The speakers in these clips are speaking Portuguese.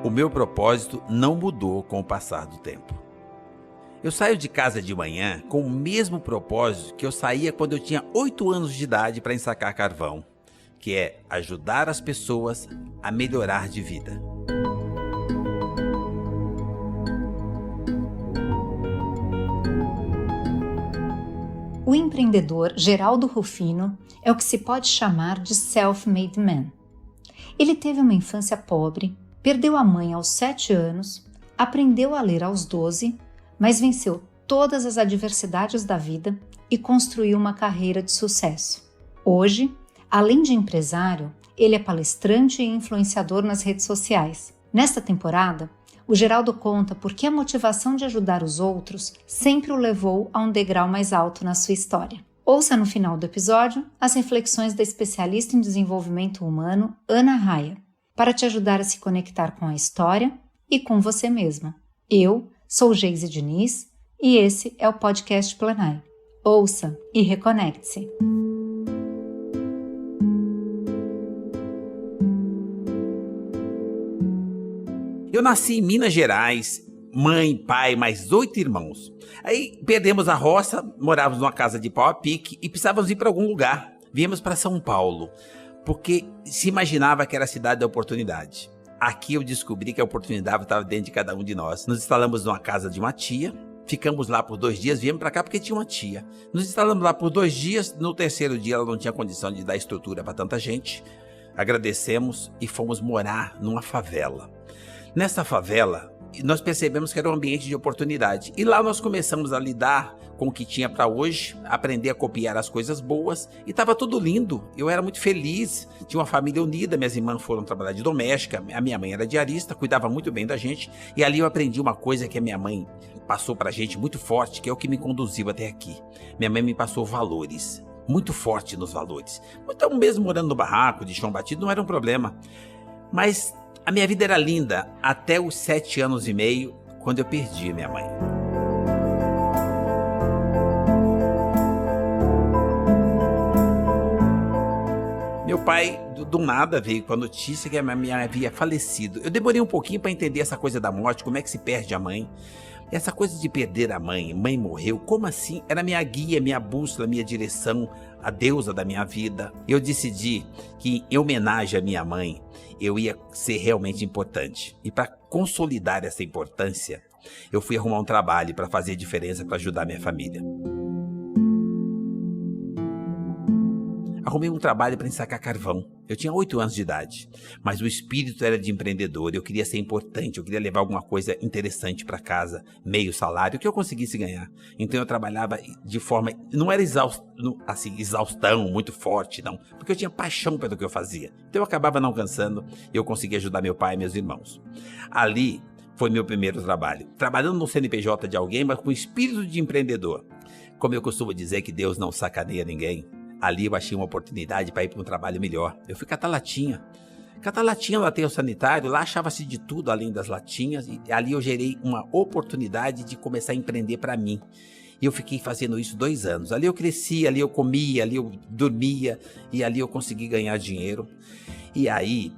o meu propósito não mudou com o passar do tempo. Eu saio de casa de manhã com o mesmo propósito que eu saía quando eu tinha 8 anos de idade para ensacar carvão, que é ajudar as pessoas a melhorar de vida. O empreendedor Geraldo Rufino é o que se pode chamar de self-made man. Ele teve uma infância pobre, perdeu a mãe aos 7 anos, aprendeu a ler aos 12, mas venceu todas as adversidades da vida e construiu uma carreira de sucesso. Hoje, além de empresário, ele é palestrante e influenciador nas redes sociais. Nesta temporada, o Geraldo conta por que a motivação de ajudar os outros sempre o levou a um degrau mais alto na sua história. Ouça no final do episódio as reflexões da especialista em desenvolvimento humano, Ana Raia, para te ajudar a se conectar com a história e com você mesma. Eu sou Geise Diniz e esse é o podcast Planai. Ouça e reconecte-se. Eu nasci em Minas Gerais, mãe, pai, mais 8 irmãos. Aí perdemos a roça, morávamos numa casa de pau a pique e precisávamos ir para algum lugar. Viemos para São Paulo, porque se imaginava que era a cidade da oportunidade. Aqui eu descobri que a oportunidade estava dentro de cada um de nós. Nos instalamos numa casa de uma tia, ficamos lá por 2 dias, viemos para cá porque tinha uma tia. Nos instalamos lá por 2 dias, no 3º dia ela não tinha condição de dar estrutura para tanta gente. Agradecemos e fomos morar numa favela. Nessa favela, nós percebemos que era um ambiente de oportunidade. E lá nós começamos a lidar com o que tinha para hoje, aprender a copiar as coisas boas. E estava tudo lindo. Eu era muito feliz. Tinha uma família unida. Minhas irmãs foram trabalhar de doméstica. A minha mãe era diarista, cuidava muito bem da gente. E ali eu aprendi uma coisa que a minha mãe passou para a gente muito forte, que é o que me conduziu até aqui. Minha mãe me passou valores. Muito forte nos valores. Então, mesmo morando no barraco, de chão batido, não era um problema. Mas a minha vida era linda até os 7 anos e meio, quando eu perdi minha mãe. Meu pai, do nada, veio com a notícia que a minha mãe havia falecido. Eu demorei um pouquinho para entender essa coisa da morte, como é que se perde a mãe. Essa coisa de perder a mãe morreu, como assim? Era minha guia, minha bússola, minha direção, a deusa da minha vida. Eu decidi que, em homenagem à minha mãe, eu ia ser realmente importante. E para consolidar essa importância, eu fui arrumar um trabalho para fazer diferença, para ajudar minha família. Arrumei um trabalho para ensacar carvão. Eu tinha 8 anos de idade, mas o espírito era de empreendedor. Eu queria ser importante, eu queria levar alguma coisa interessante para casa, meio salário, que eu conseguisse ganhar. Então eu trabalhava de forma, não era exaustão muito forte, não, porque eu tinha paixão pelo que eu fazia. Então eu acabava não cansando e eu conseguia ajudar meu pai e meus irmãos. Ali foi meu primeiro trabalho, trabalhando no CNPJ de alguém, mas com espírito de empreendedor. Como eu costumo dizer que Deus não sacaneia ninguém, ali eu achei uma oportunidade para ir para um trabalho melhor. Eu fui catar latinha. Catar latinha no aterro sanitário, lá achava-se de tudo além das latinhas. E ali eu gerei uma oportunidade de começar a empreender para mim. E eu fiquei fazendo isso 2 anos. Ali eu cresci, ali eu comia, ali eu dormia. E ali eu consegui ganhar dinheiro. E aí,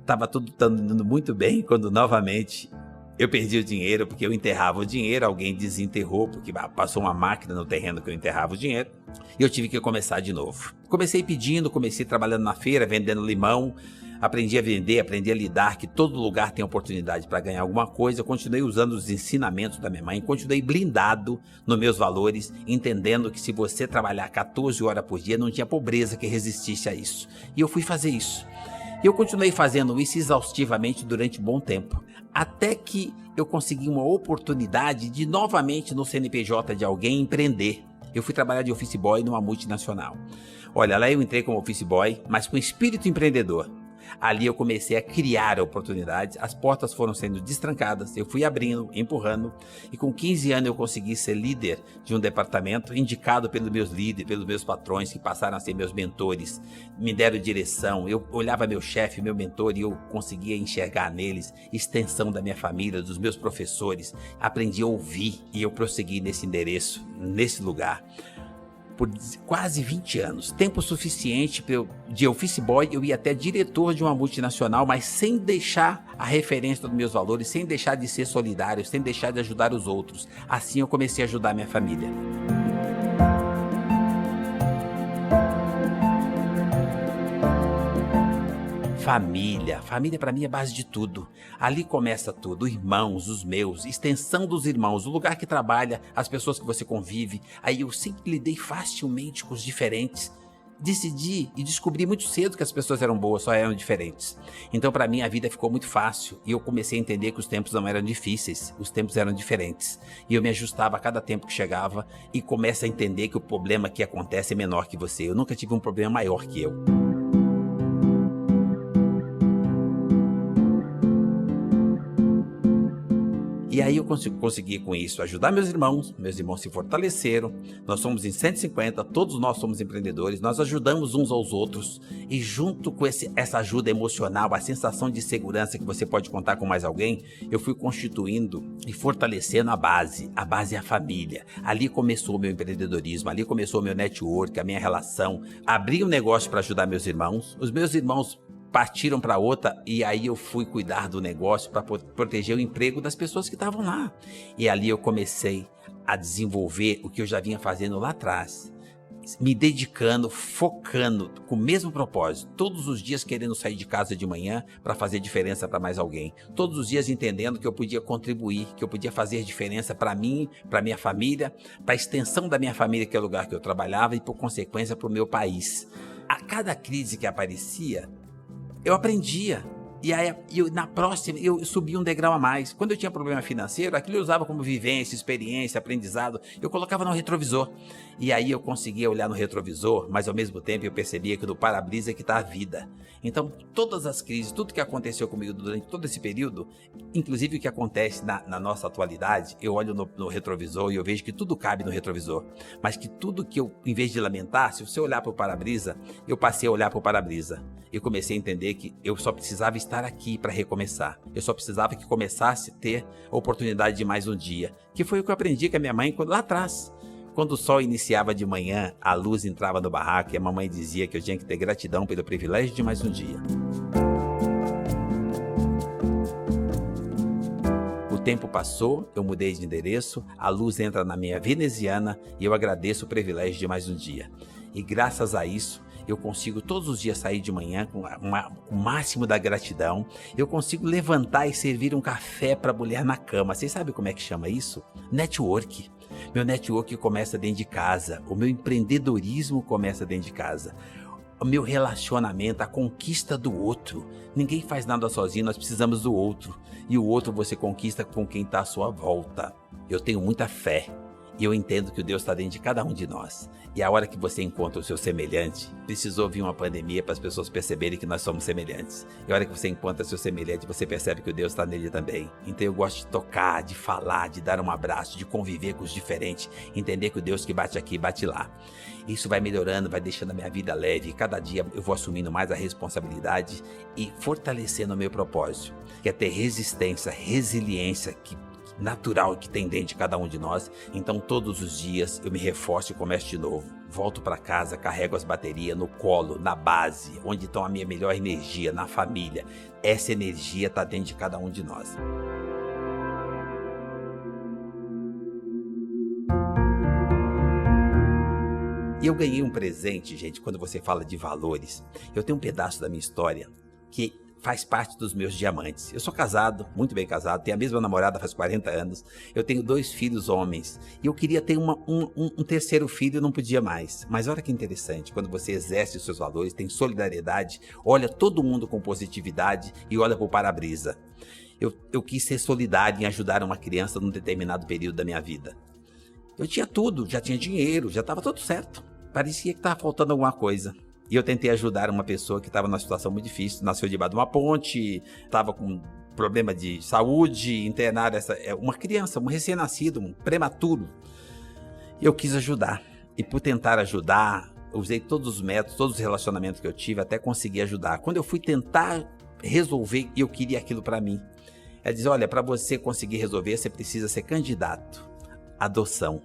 estava tudo andando muito bem quando novamente eu perdi o dinheiro, porque eu enterrava o dinheiro, alguém desenterrou, porque passou uma máquina no terreno que eu enterrava o dinheiro, e eu tive que começar de novo. Comecei trabalhando na feira, vendendo limão, aprendi a vender, aprendi a lidar, que todo lugar tem oportunidade para ganhar alguma coisa. Eu continuei usando os ensinamentos da minha mãe, continuei blindado nos meus valores, entendendo que se você trabalhar 14 horas por dia, não tinha pobreza que resistisse a isso. E eu fui fazer isso. E eu continuei fazendo isso exaustivamente durante um bom tempo, até que eu consegui uma oportunidade de novamente no CNPJ de alguém empreender. Eu fui trabalhar de office boy numa multinacional. Olha, lá eu entrei como office boy, mas com espírito empreendedor. Ali eu comecei a criar oportunidades, as portas foram sendo destrancadas, eu fui abrindo, empurrando, e com 15 anos eu consegui ser líder de um departamento, indicado pelos meus líderes, pelos meus patrões, que passaram a ser meus mentores, me deram direção. Eu olhava meu chefe, meu mentor, e eu conseguia enxergar neles extensão da minha família, dos meus professores. Aprendi a ouvir e eu prossegui nesse endereço, nesse lugar. por quase 20 anos. Tempo suficiente para de office boy eu ia até diretor de uma multinacional, mas sem deixar a referência dos meus valores, sem deixar de ser solidário, sem deixar de ajudar os outros. Assim eu comecei a ajudar minha família. Família para mim é base de tudo. Ali começa tudo, irmãos, os meus, extensão dos irmãos, o lugar que trabalha, as pessoas que você convive. Aí eu sempre lidei facilmente com os diferentes. Decidi e descobri muito cedo que as pessoas eram boas, só eram diferentes. Então para mim a vida ficou muito fácil e eu comecei a entender que os tempos não eram difíceis, os tempos eram diferentes. E eu me ajustava a cada tempo que chegava e começo a entender que o problema que acontece é menor que você. Eu nunca tive um problema maior que eu. E aí eu consegui com isso ajudar meus irmãos se fortaleceram, nós somos em 150, todos nós somos empreendedores, nós ajudamos uns aos outros e junto com essa ajuda emocional, a sensação de segurança que você pode contar com mais alguém, eu fui constituindo e fortalecendo a base é a família. Ali começou o meu empreendedorismo, ali começou o meu network, a minha relação, abri um negócio para ajudar meus irmãos, os meus irmãos partiram para outra e aí eu fui cuidar do negócio para proteger o emprego das pessoas que estavam lá. E ali eu comecei a desenvolver o que eu já vinha fazendo lá atrás, me dedicando, focando com o mesmo propósito, todos os dias querendo sair de casa de manhã para fazer diferença para mais alguém, todos os dias entendendo que eu podia contribuir, que eu podia fazer diferença para mim, para minha família, para a extensão da minha família, que é o lugar que eu trabalhava, e por consequência para o meu país. A cada crise que aparecia, eu aprendia, e aí na próxima eu subia um degrau a mais. Quando eu tinha problema financeiro, aquilo eu usava como vivência, experiência, aprendizado, eu colocava no retrovisor. E aí eu conseguia olhar no retrovisor, mas ao mesmo tempo eu percebia que no para-brisa é que está a vida. Então todas as crises, tudo que aconteceu comigo durante todo esse período, inclusive o que acontece na nossa atualidade, eu olho no retrovisor e eu vejo que tudo cabe no retrovisor. Mas que tudo que eu, em vez de lamentar, se você olhar para o para-brisa, eu passei a olhar para o para-brisa. Eu comecei a entender que eu só precisava estar aqui para recomeçar. Eu só precisava que começasse a ter a oportunidade de mais um dia. Que foi o que eu aprendi com a minha mãe lá atrás. Quando o sol iniciava de manhã, a luz entrava no barraco e a mamãe dizia que eu tinha que ter gratidão pelo privilégio de mais um dia. O tempo passou, eu mudei de endereço, a luz entra na minha veneziana e eu agradeço o privilégio de mais um dia. E graças a isso, eu consigo todos os dias sair de manhã com o máximo da gratidão. Eu consigo levantar e servir um café para a mulher na cama. Vocês sabem como é que chama isso? Network. Meu network começa dentro de casa. O meu empreendedorismo começa dentro de casa. O meu relacionamento, a conquista do outro. Ninguém faz nada sozinho, nós precisamos do outro. E o outro você conquista com quem está à sua volta. Eu tenho muita fé. E eu entendo que o Deus está dentro de cada um de nós. E a hora que você encontra o seu semelhante, precisou vir uma pandemia para as pessoas perceberem que nós somos semelhantes. E a hora que você encontra o seu semelhante, você percebe que o Deus está nele também. Então eu gosto de tocar, de falar, de dar um abraço, de conviver com os diferentes. Entender que o Deus que bate aqui, bate lá. Isso vai melhorando, vai deixando a minha vida leve. E cada dia eu vou assumindo mais a responsabilidade e fortalecendo o meu propósito. Que é ter resistência, resiliência, natural que tem dentro de cada um de nós. Então todos os dias eu me reforço e começo de novo. Volto para casa, carrego as baterias no colo, na base, onde está a minha melhor energia, na família. Essa energia está dentro de cada um de nós. E eu ganhei um presente, gente, quando você fala de valores. Eu tenho um pedaço da minha história que faz parte dos meus diamantes. Eu sou casado, muito bem casado, tenho a mesma namorada faz 40 anos, eu tenho 2 filhos homens, e eu queria ter um terceiro filho e não podia mais. Mas olha que interessante, quando você exerce os seus valores, tem solidariedade, olha todo mundo com positividade e olha para o para-brisa. Eu quis ser solidário em ajudar uma criança num determinado período da minha vida. Eu tinha tudo, já tinha dinheiro, já estava tudo certo. Parecia que estava faltando alguma coisa. E eu tentei ajudar uma pessoa que estava numa situação muito difícil, nasceu debaixo de uma ponte, estava com problema de saúde, internada, uma criança, um recém-nascido, um prematuro. Eu quis ajudar. E por tentar ajudar, eu usei todos os métodos, todos os relacionamentos que eu tive até conseguir ajudar. Quando eu fui tentar resolver, eu queria aquilo para mim. Ela diz, olha, para você conseguir resolver, você precisa ser candidato à adoção.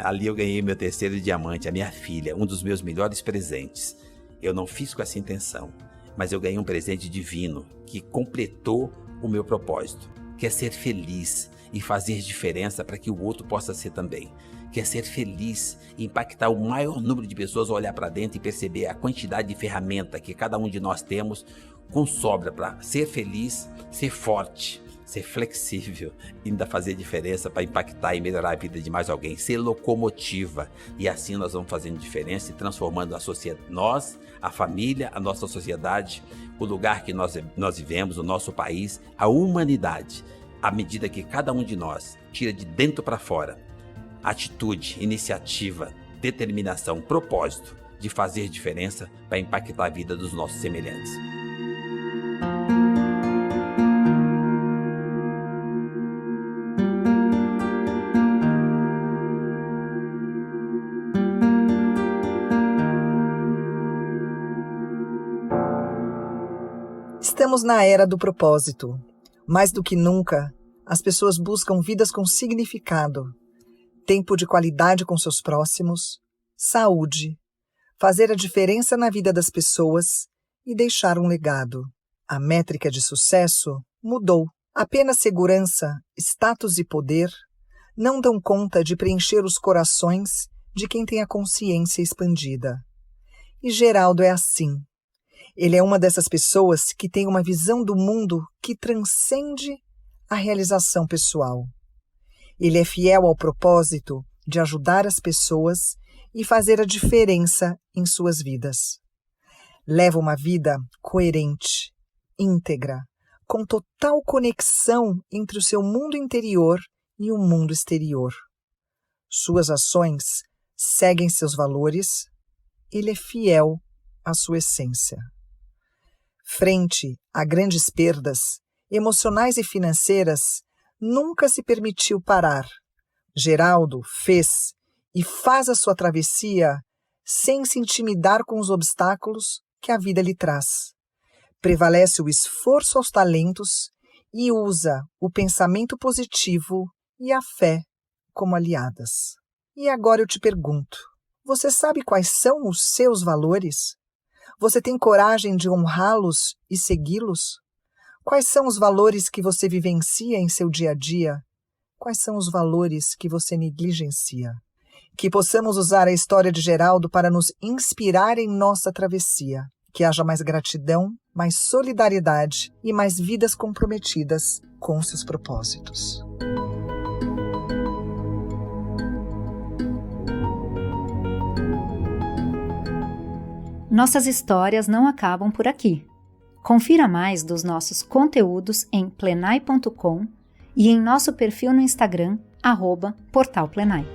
Ali eu ganhei meu terceiro diamante, a minha filha, um dos meus melhores presentes. Eu não fiz com essa intenção, mas eu ganhei um presente divino que completou o meu propósito, que é ser feliz e fazer diferença para que o outro possa ser também. Que é ser feliz e impactar o maior número de pessoas a olhar para dentro e perceber a quantidade de ferramenta que cada um de nós temos com sobra para ser feliz, ser forte, ser flexível e ainda fazer diferença para impactar e melhorar a vida de mais alguém, ser locomotiva. E assim nós vamos fazendo diferença e transformando a sociedade, nós, a família, a nossa sociedade, o lugar que nós vivemos, o nosso país, a humanidade, à medida que cada um de nós tira de dentro para fora atitude, iniciativa, determinação, propósito de fazer diferença para impactar a vida dos nossos semelhantes. Estamos na era do propósito. Mais do que nunca, as pessoas buscam vidas com significado, tempo de qualidade com seus próximos, saúde, fazer a diferença na vida das pessoas e deixar um legado. A métrica de sucesso mudou. Apenas segurança, status e poder não dão conta de preencher os corações de quem tem a consciência expandida. E Geraldo é assim. Ele é uma dessas pessoas que tem uma visão do mundo que transcende a realização pessoal. Ele é fiel ao propósito de ajudar as pessoas e fazer a diferença em suas vidas. Leva uma vida coerente, íntegra, com total conexão entre o seu mundo interior e o mundo exterior. Suas ações seguem seus valores, ele é fiel à sua essência. Frente a grandes perdas emocionais e financeiras, nunca se permitiu parar. Geraldo fez e faz a sua travessia sem se intimidar com os obstáculos que a vida lhe traz. Prevalece o esforço aos talentos e usa o pensamento positivo e a fé como aliadas. E agora eu te pergunto, você sabe quais são os seus valores? Você tem coragem de honrá-los e segui-los? Quais são os valores que você vivencia em seu dia a dia? Quais são os valores que você negligencia? Que possamos usar a história de Geraldo para nos inspirar em nossa travessia. Que haja mais gratidão, mais solidariedade e mais vidas comprometidas com seus propósitos. Nossas histórias não acabam por aqui. Confira mais dos nossos conteúdos em plenai.com e em nosso perfil no Instagram, @portalplenai.